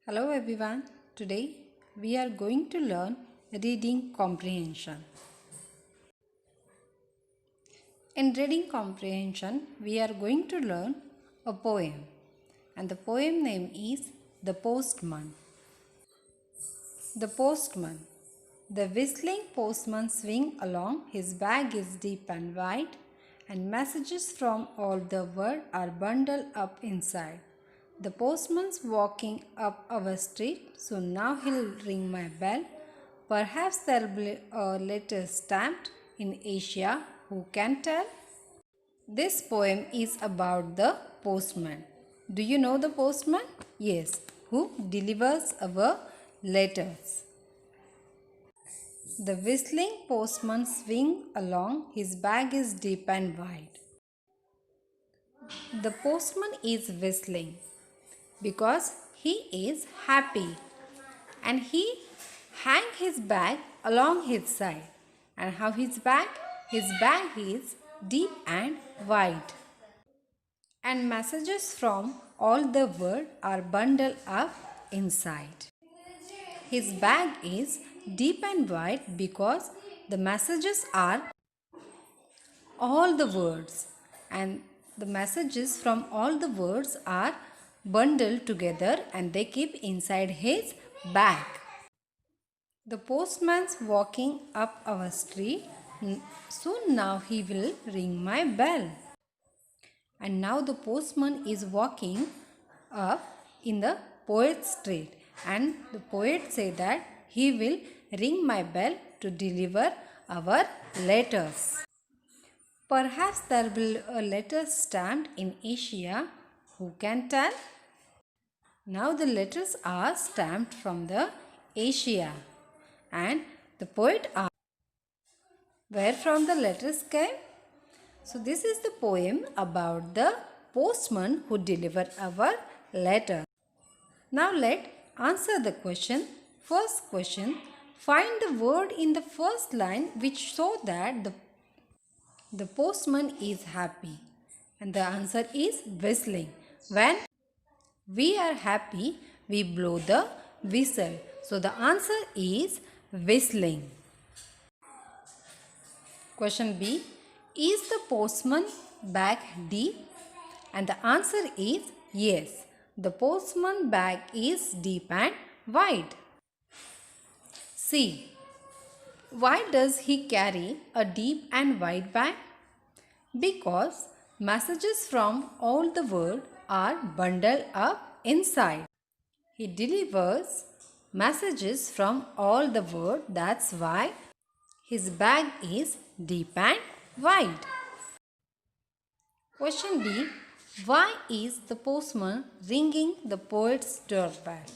Hello everyone. Today we are going to learn reading comprehension. In reading comprehension, we are going to learn a poem, and the poem name is The Postman. The Postman. The whistling postman swing along, his bag is deep and wide, and messages from all the world are bundled up inside. The postman's walking up our street, so now he'll ring my bell. Perhaps there'll be a letter stamped in Asia, who can tell? This poem is about the postman. Do you know the postman? Yes, who delivers our letters. The whistling postman swing along, his bag is deep and wide. The postman is whistling because he is happy, and he hang his bag along his side. And how his bag? His bag is deep and wide, and messages from all the world are bundled up inside. His bag is deep and wide because the messages are all the words, and the messages from all the words are bundled together and they keep inside his bag. The postman's walking up our street. Soon now he will ring my bell. And now the postman is walking up in the poet's street, and the poet say that he will ring my bell to deliver our letters. Perhaps there will be a letter stamped in Asia, who can tell? Now the letters are stamped from the Asia, and the poet asked where from the letters came. So this is the poem about the postman who delivered our letter. Now let answer the question. First question, find the word in the first line which show that the postman is happy. And the answer is whistling. When we are happy, we blow the whistle. So the answer is whistling. Question B, is the postman bag deep? And the answer is yes. The postman bag is deep and wide. C, why does he carry a deep and wide bag? Because messages from all the world are bundled up inside. He delivers messages from all the world, that's why his bag is deep and wide. Question D, why is the postman ringing the poet's doorbell?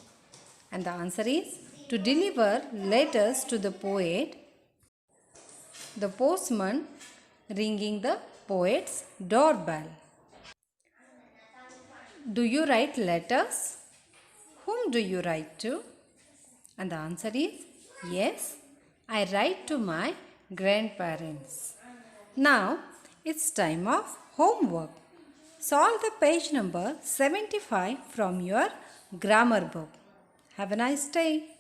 And the answer is to deliver letters to the poet. The postman ringing the poet's doorbell. Do you write letters? Whom do you write to? And the answer is yes, I write to my grandparents. Now it's time of homework. Solve the page number 75 from your grammar book. Have a nice day.